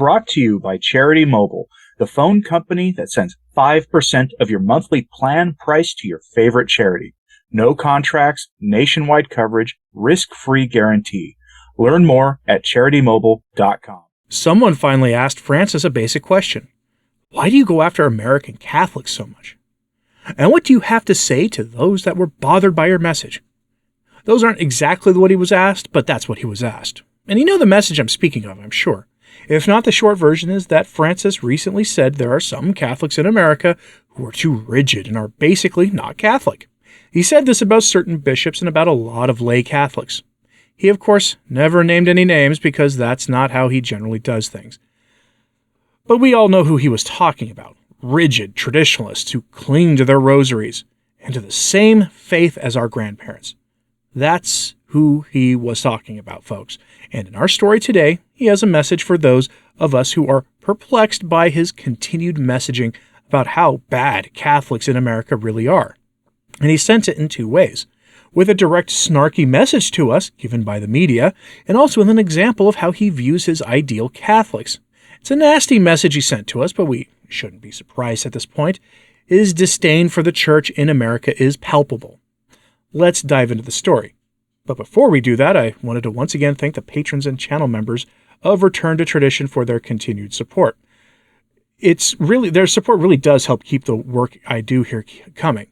brought to you by Charity Mobile, the phone company that sends 5% of your monthly plan price to your favorite charity. No contracts, nationwide coverage, risk-free guarantee. Learn more at CharityMobile.com. Someone finally asked Francis a basic question. Why do you go after American Catholics so much? And what do you have to say to those that were bothered by your message? Those aren't exactly what he was asked, but that's what he was asked. And you know the message I'm speaking of, I'm sure. If not, the short version is that Francis recently said there are some Catholics in America who are too rigid and are basically not Catholic. He said this about certain bishops and about a lot of lay Catholics. He, of course, never named any names because that's not how he generally does things. But we all know who he was talking about. Rigid traditionalists who cling to their rosaries and to the same faith as our grandparents. That's who he was talking about, folks. And in our story today, he has a message for those of us who are perplexed by his continued messaging about how bad Catholics in America really are. And he sent it in two ways. With a direct snarky message to us, given by the media, and also with an example of how he views his ideal Catholics. It's a nasty message he sent to us, but we shouldn't be surprised at this point. His disdain for the church in America is palpable. Let's dive into the story. But before we do that, I wanted to once again thank the patrons and channel members of Return to Tradition for their continued support. Their support really does help keep the work I do here coming.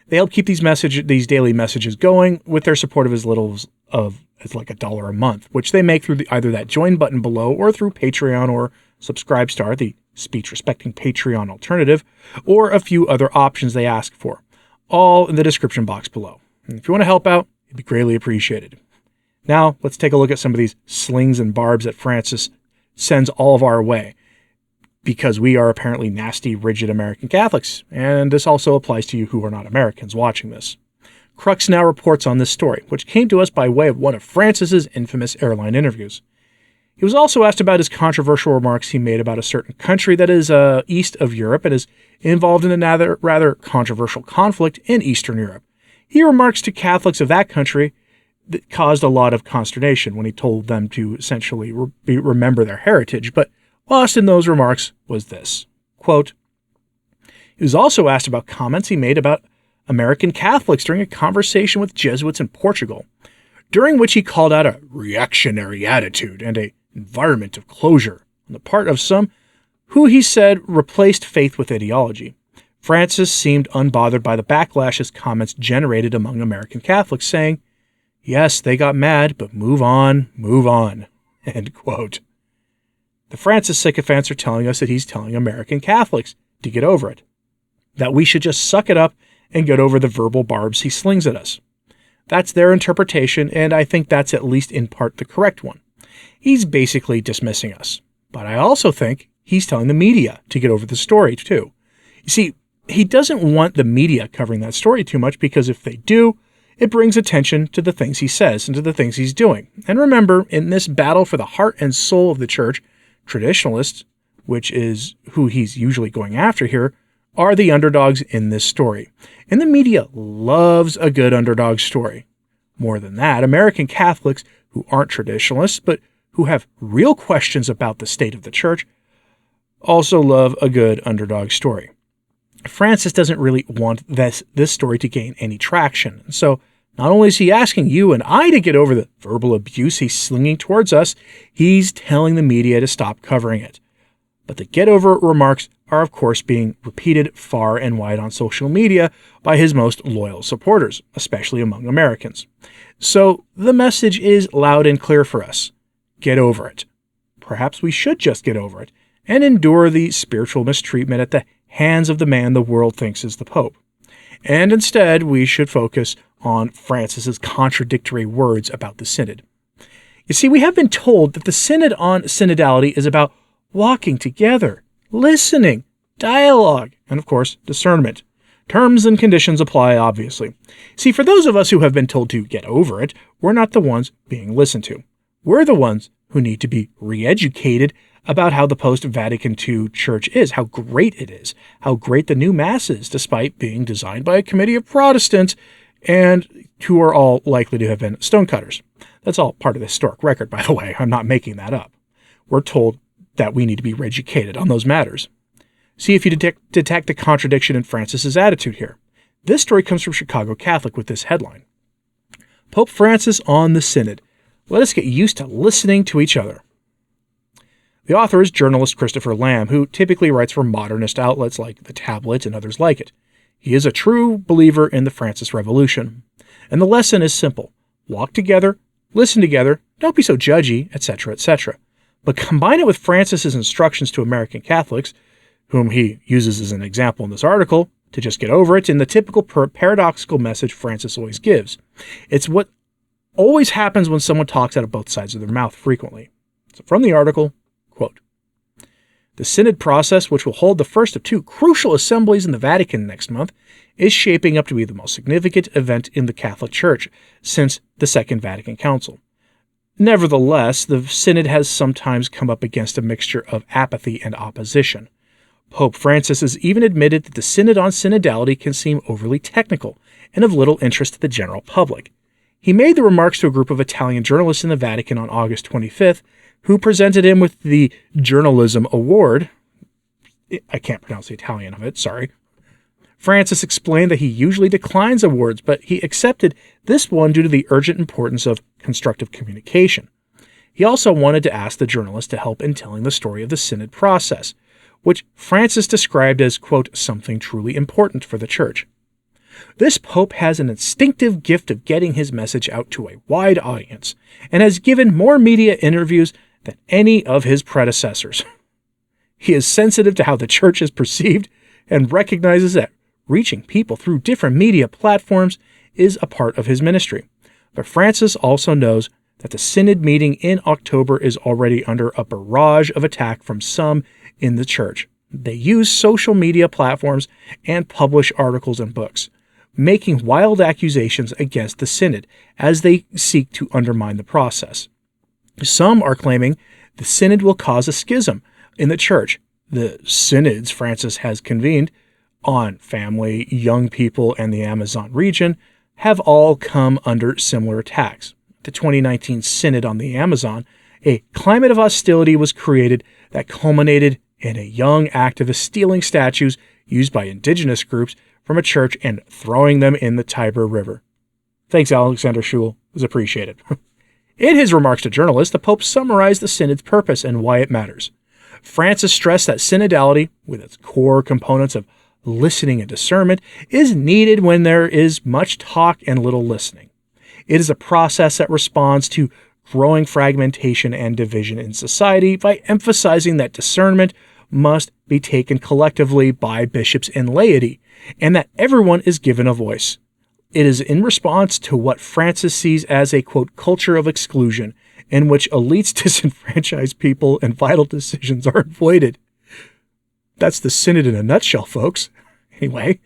They help keep these daily messages going with their support of as little as like $1 a month, which they make through either that join button below or through Patreon or Subscribestar, the speech-respecting Patreon alternative, or a few other options they ask for, all in the description box below. And if you want to help out, it'd be greatly appreciated. Now, let's take a look at some of these slings and barbs that Francis sends all of our way, because we are apparently nasty, rigid American Catholics, and this also applies to you who are not Americans watching this. Crux now reports on this story, which came to us by way of one of Francis's infamous airline interviews. He was also asked about his controversial remarks he made about a certain country that is east of Europe and is involved in a rather controversial conflict in Eastern Europe. He remarks to Catholics of that country that caused a lot of consternation when he told them to essentially remember their heritage, but lost in those remarks was this, quote, he was also asked about comments he made about American Catholics during a conversation with Jesuits in Portugal, during which he called out a reactionary attitude and an environment of closure on the part of some who he said replaced faith with ideology. Francis seemed unbothered by the backlash his comments generated among American Catholics, saying, yes, they got mad, but move on, end quote. The Francis sycophants are telling us that he's telling American Catholics to get over it, that we should just suck it up and get over the verbal barbs he slings at us. That's their interpretation, and I think that's at least in part the correct one. He's basically dismissing us. But I also think he's telling the media to get over the story, too. You see, he doesn't want the media covering that story too much because if they do, it brings attention to the things he says and to the things he's doing. And remember, in this battle for the heart and soul of the church, traditionalists, which is who he's usually going after here, are the underdogs in this story. And the media loves a good underdog story. More than that, American Catholics who aren't traditionalists, but who have real questions about the state of the church, also love a good underdog story. Francis doesn't really want this story to gain any traction. And so not only is he asking you and I to get over the verbal abuse he's slinging towards us, he's telling the media to stop covering it. But the get over it remarks are, of course, being repeated far and wide on social media by his most loyal supporters, especially among Americans. So the message is loud and clear for us. Get over it. Perhaps we should just get over it and endure the spiritual mistreatment at the hands of the man the world thinks is the Pope. And instead, we should focus on Francis's contradictory words about the synod. You see, we have been told that the synod on synodality is about walking together, listening, dialogue, and of course, discernment. Terms and conditions apply, obviously. See, for those of us who have been told to get over it, we're not the ones being listened to. We're the ones who need to be re-educated about how the post-Vatican II church is, how great it is, how great the new Mass is, despite being designed by a committee of Protestants, and who are all likely to have been stonecutters. That's all part of the historic record, by the way. I'm not making that up. We're told that we need to be educated on those matters. See if you detect a contradiction in Francis's attitude here. This story comes from Chicago Catholic with this headline: Pope Francis on the Synod. Let us get used to listening to each other. The author is journalist Christopher Lamb, who typically writes for modernist outlets like The Tablet and others like it. He is a true believer in the Francis Revolution. And the lesson is simple: walk together, listen together, don't be so judgy, etc., etc. But combine it with Francis's instructions to American Catholics, whom he uses as an example in this article, to just get over it, in the typical paradoxical message Francis always gives. It's what always happens when someone talks out of both sides of their mouth frequently. So from the article, quote, "The Synod process, which will hold the first of two crucial assemblies in the Vatican next month, is shaping up to be the most significant event in the Catholic Church since the Second Vatican Council. Nevertheless, the Synod has sometimes come up against a mixture of apathy and opposition. Pope Francis has even admitted that the Synod on synodality can seem overly technical and of little interest to the general public. He made the remarks to a group of Italian journalists in the Vatican on August 25th, who presented him with the Journalism Award." I can't pronounce the Italian of it, sorry. Francis explained that he usually declines awards, but he accepted this one due to the urgent importance of constructive communication. He also wanted to ask the journalist to help in telling the story of the Synod process, which Francis described as, quote, "something truly important for the Church. This Pope has an instinctive gift of getting his message out to a wide audience, and has given more media interviews than any of his predecessors. He is sensitive to how the Church is perceived and recognizes that reaching people through different media platforms is a part of his ministry. But Francis also knows that the Synod meeting in October is already under a barrage of attack from some in the Church. They use social media platforms and publish articles and books, making wild accusations against the Synod as they seek to undermine the process. Some are claiming the Synod will cause a schism in the Church. The synods Francis has convened on family, young people, and the Amazon region have all come under similar attacks. The 2019 Synod on the Amazon, a climate of hostility was created that culminated in a young activist stealing statues used by indigenous groups from a church and throwing them in the Tiber River. Thanks, Alexander Schul. It was appreciated. In his remarks to journalists, the Pope summarized the Synod's purpose and why it matters. Francis stressed that synodality, with its core components of listening and discernment, is needed when there is much talk and little listening. It is a process that responds to growing fragmentation and division in society by emphasizing that discernment must be taken collectively by bishops and laity, and that everyone is given a voice. It is in response to what Francis sees as a, quote, culture of exclusion, in which elites disenfranchise people and vital decisions are avoided. That's the Synod in a nutshell, folks. Anyway,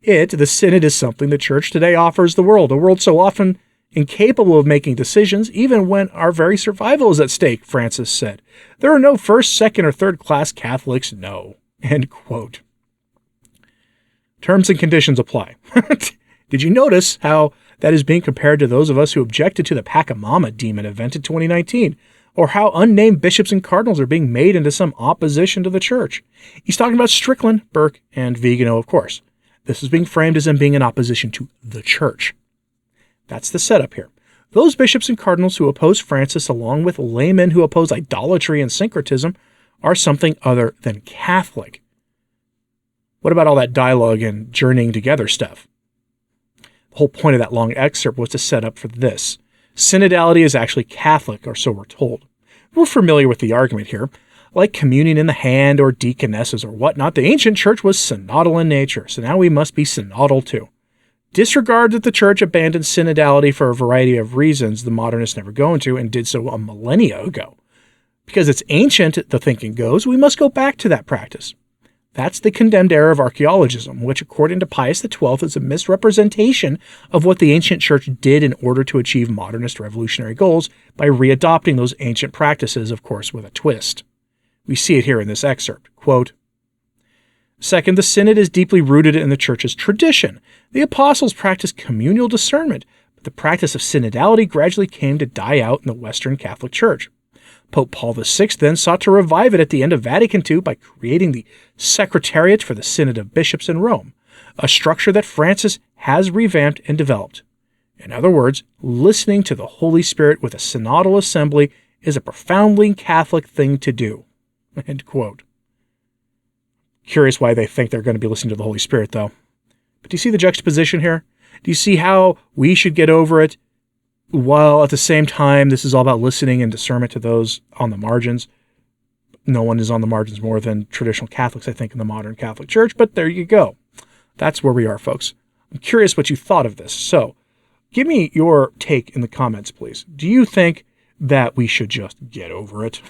the Synod is something the Church today offers the world, a world so often incapable of making decisions, even when our very survival is at stake, Francis said. There are no first, second, or third-class Catholics, no. End quote. Terms and conditions apply. Did you notice how that is being compared to those of us who objected to the Pachamama demon event in 2019? Or how unnamed bishops and cardinals are being made into some opposition to the Church? He's talking about Strickland, Burke, and Vigano, of course. This is being framed as them being in opposition to the Church. That's the setup here. Those bishops and cardinals who oppose Francis, along with laymen who oppose idolatry and syncretism, are something other than Catholic. What about all that dialogue and journeying together stuff? The whole point of that long excerpt was to set up for this. Synodality is actually Catholic, or so we're told. We're familiar with the argument here. Like communion in the hand or deaconesses or whatnot, the ancient church was synodal in nature, so now we must be synodal too. Disregard that the church abandoned synodality for a variety of reasons the modernists never go into, and did so a millennia ago. Because it's ancient, the thinking goes, we must go back to that practice. That's the condemned error of archaeologism, which according to Pius XII is a misrepresentation of what the ancient church did in order to achieve modernist revolutionary goals by readopting those ancient practices, of course, with a twist. We see it here in this excerpt. Quote, "Second, the Synod is deeply rooted in the Church's tradition. The apostles practiced communal discernment, but the practice of synodality gradually came to die out in the Western Catholic Church. Pope Paul VI then sought to revive it at the end of Vatican II by creating the Secretariat for the Synod of Bishops in Rome, a structure that Francis has revamped and developed. In other words, listening to the Holy Spirit with a synodal assembly is a profoundly Catholic thing to do. End quote. Curious why they think they're going to be listening to the Holy Spirit, though. But do you see the juxtaposition here? Do you see how we should get over it, while at the same time this is all about listening and discernment to those on the margins? No one is on the margins more than traditional Catholics, I think, in the modern Catholic Church, but there you go. That's where we are, folks. I'm curious what you thought of this. So, give me your take in the comments, please. Do you think that we should just get over it?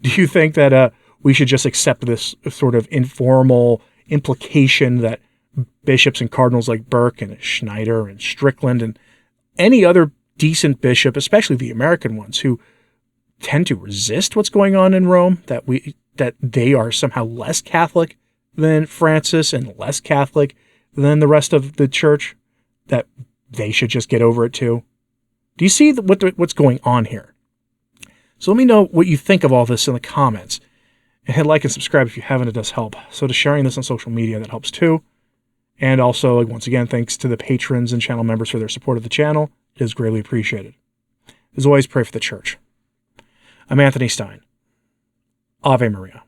Do you think that we should just accept this sort of informal implication that bishops and cardinals like Burke and Schneider and Strickland and any other decent bishop, especially the American ones, who tend to resist what's going on in Rome, that they are somehow less Catholic than Francis and less Catholic than the rest of the church, that they should just get over it too? Do you see what's going on here? So let me know what you think of all this in the comments. And hit like and subscribe if you haven't, it does help. So to sharing this on social media, that helps too. And also, once again, thanks to the patrons and channel members for their support of the channel. It is greatly appreciated. As always, pray for the church. I'm Anthony Stine. Ave Maria.